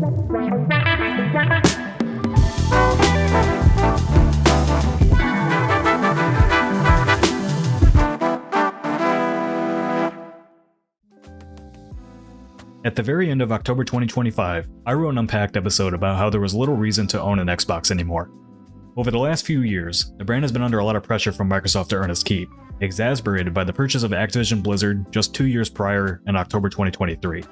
At the very end of October 2025, I wrote an Unpacked episode about how there was little reason to own an Xbox anymore. Over the last few years, the brand has been under a lot of pressure from Microsoft to earn its keep, exacerbated by the purchase of Activision Blizzard just 2 years prior in October 2023.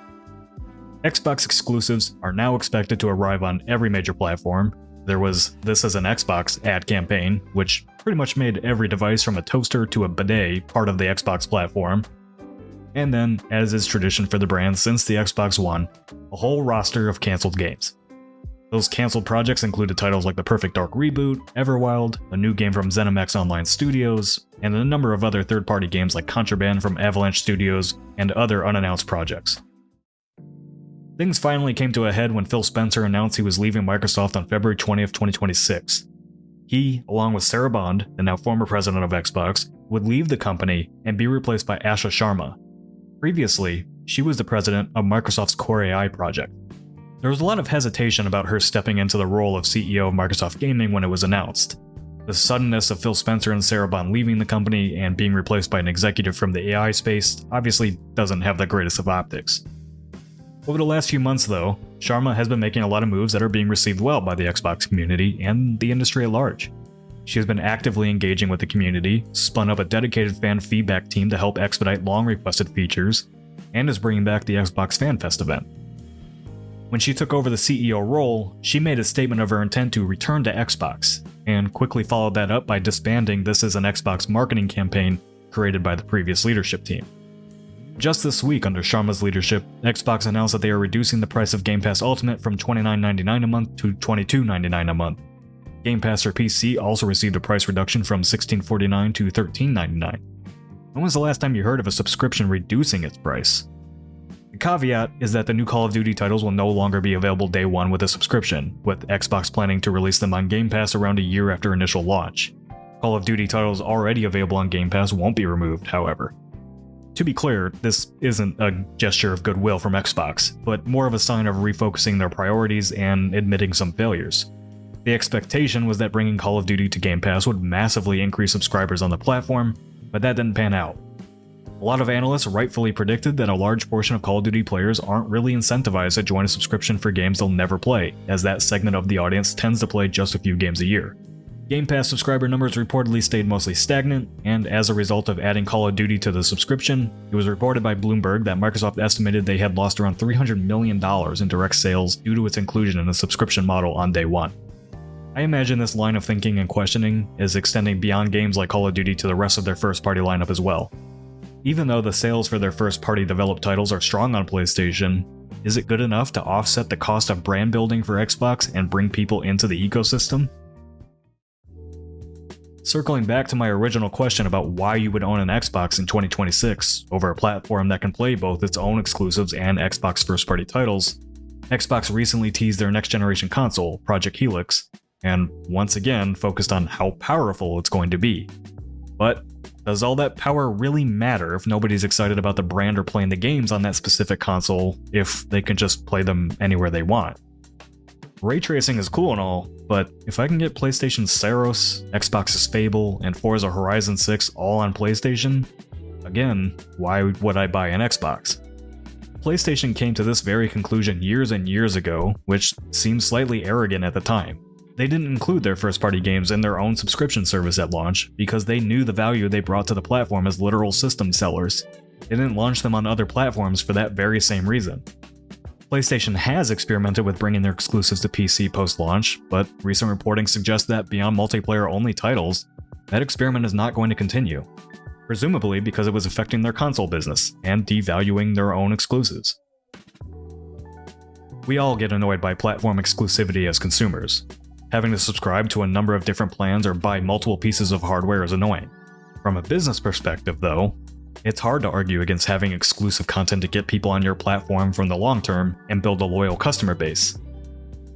Xbox exclusives are now expected to arrive on every major platform. There was This Is an Xbox ad campaign, which pretty much made every device from a toaster to a bidet part of the Xbox platform. And then, as is tradition for the brand since the Xbox One, a whole roster of cancelled games. Those cancelled projects included titles like the Perfect Dark reboot, Everwild, a new game from ZeniMax Online Studios, and a number of other third-party games like Contraband from Avalanche Studios and other unannounced projects. Things finally came to a head when Phil Spencer announced he was leaving Microsoft on February 20th, 2026. He, along with Sarah Bond, the now former president of Xbox, would leave the company and be replaced by Asha Sharma. Previously, she was the president of Microsoft's Core AI project. There was a lot of hesitation about her stepping into the role of CEO of Microsoft Gaming when it was announced. The suddenness of Phil Spencer and Sarah Bond leaving the company and being replaced by an executive from the AI space obviously doesn't have the greatest of optics. Over the last few months though, Sharma has been making a lot of moves that are being received well by the Xbox community and the industry at large. She has been actively engaging with the community, spun up a dedicated fan feedback team to help expedite long-requested features, and is bringing back the Xbox Fan Fest event. When she took over the CEO role, she made a statement of her intent to return to Xbox, and quickly followed that up by disbanding This Is an Xbox marketing campaign created by the previous leadership team. Just this week, under Sharma's leadership, Xbox announced that they are reducing the price of Game Pass Ultimate from $29.99 a month to $22.99 a month. Game Pass for PC also received a price reduction from $16.49 to $13.99. When was the last time you heard of a subscription reducing its price? The caveat is that the new Call of Duty titles will no longer be available day one with a subscription, with Xbox planning to release them on Game Pass around a year after initial launch. Call of Duty titles already available on Game Pass won't be removed, however. To be clear, this isn't a gesture of goodwill from Xbox, but more of a sign of refocusing their priorities and admitting some failures. The expectation was that bringing Call of Duty to Game Pass would massively increase subscribers on the platform, but that didn't pan out. A lot of analysts rightfully predicted that a large portion of Call of Duty players aren't really incentivized to join a subscription for games they'll never play, as that segment of the audience tends to play just a few games a year. Game Pass subscriber numbers reportedly stayed mostly stagnant, and as a result of adding Call of Duty to the subscription, it was reported by Bloomberg that Microsoft estimated they had lost around $300 million in direct sales due to its inclusion in the subscription model on day one. I imagine this line of thinking and questioning is extending beyond games like Call of Duty to the rest of their first-party lineup as well. Even though the sales for their first-party developed titles are strong on PlayStation, is it good enough to offset the cost of brand building for Xbox and bring people into the ecosystem? Circling back to my original question about why you would own an Xbox in 2026 over a platform that can play both its own exclusives and Xbox first-party titles, Xbox recently teased their next-generation console, Project Helix, and once again focused on how powerful it's going to be. But does all that power really matter if nobody's excited about the brand or playing the games on that specific console if they can just play them anywhere they want? Ray tracing is cool and all, but if I can get PlayStation's Saros, Xbox's Fable, and Forza Horizon 6 all on PlayStation, again, why would I buy an Xbox? PlayStation came to this very conclusion years and years ago, which seemed slightly arrogant at the time. They didn't include their first-party games in their own subscription service at launch because they knew the value they brought to the platform as literal system sellers. They didn't launch them on other platforms for that very same reason. PlayStation has experimented with bringing their exclusives to PC post-launch, but recent reporting suggests that beyond multiplayer-only titles, that experiment is not going to continue. Presumably because it was affecting their console business and devaluing their own exclusives. We all get annoyed by platform exclusivity as consumers. Having to subscribe to a number of different plans or buy multiple pieces of hardware is annoying. From a business perspective, though, it's hard to argue against having exclusive content to get people on your platform from the long term and build a loyal customer base.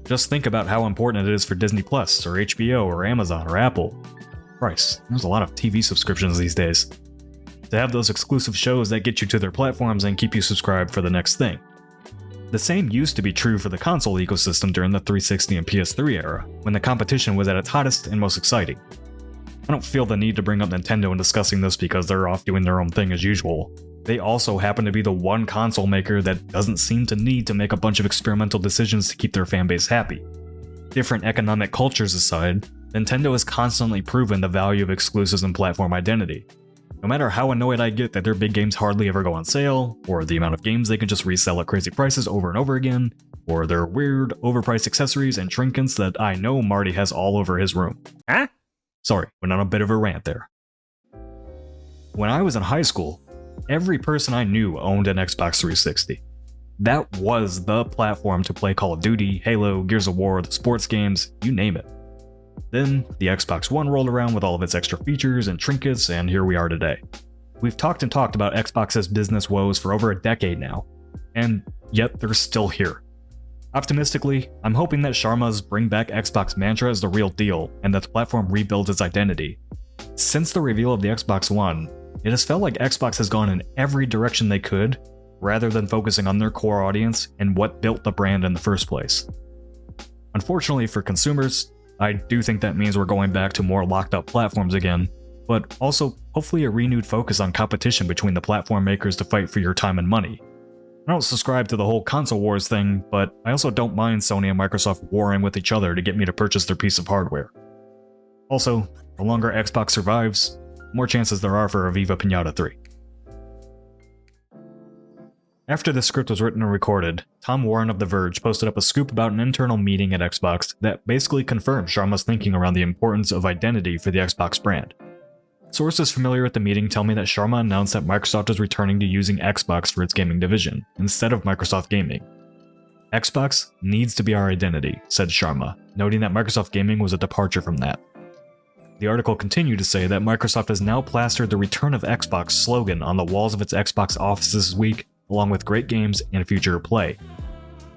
Just think about how important it is for Disney Plus or HBO or Amazon or Apple. Christ, there's a lot of TV subscriptions these days. To have those exclusive shows that get you to their platforms and keep you subscribed for the next thing. The same used to be true for the console ecosystem during the 360 and PS3 era, when the competition was at its hottest and most exciting. I don't feel the need to bring up Nintendo in discussing this because they're off doing their own thing as usual. They also happen to be the one console maker that doesn't seem to need to make a bunch of experimental decisions to keep their fanbase happy. Different economic cultures aside, Nintendo has constantly proven the value of exclusives and platform identity. No matter how annoyed I get that their big games hardly ever go on sale, or the amount of games they can just resell at crazy prices over and over again, or their weird, overpriced accessories and trinkets that I know Marty has all over his room. Huh? Sorry, went on a bit of a rant there. When I was in high school, every person I knew owned an Xbox 360. That was the platform to play Call of Duty, Halo, Gears of War, the sports games, you name it. Then, the Xbox One rolled around with all of its extra features and trinkets, and here we are today. We've talked about Xbox's business woes for over a decade now, and yet they're still here. Optimistically, I'm hoping that Sharma's bring back Xbox mantra is the real deal, and that the platform rebuilds its identity. Since the reveal of the Xbox One, it has felt like Xbox has gone in every direction they could, rather than focusing on their core audience and what built the brand in the first place. Unfortunately for consumers, I do think that means we're going back to more locked up platforms again, but also hopefully a renewed focus on competition between the platform makers to fight for your time and money. I don't subscribe to the whole console wars thing, but I also don't mind Sony and Microsoft warring with each other to get me to purchase their piece of hardware. Also, the longer Xbox survives, the more chances there are for a Viva Pinata 3. After the script was written and recorded, Tom Warren of The Verge posted up a scoop about an internal meeting at Xbox that basically confirmed Sharma's thinking around the importance of identity for the Xbox brand. Sources familiar with the meeting tell me that Sharma announced that Microsoft is returning to using Xbox for its gaming division, instead of Microsoft Gaming. Xbox needs to be our identity, said Sharma, noting that Microsoft Gaming was a departure from that. The article continued to say that Microsoft has now plastered the Return of Xbox slogan on the walls of its Xbox offices this week, along with great games and future play.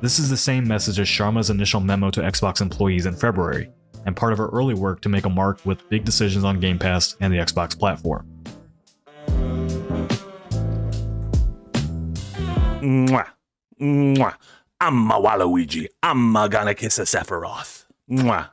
This is the same message as Sharma's initial memo to Xbox employees in February, and part of her early work to make a mark with big decisions on Game Pass and the Xbox platform. Mwah. Mwah. I'm a Waluigi. I'm gonna kiss a Sephiroth. Mwah.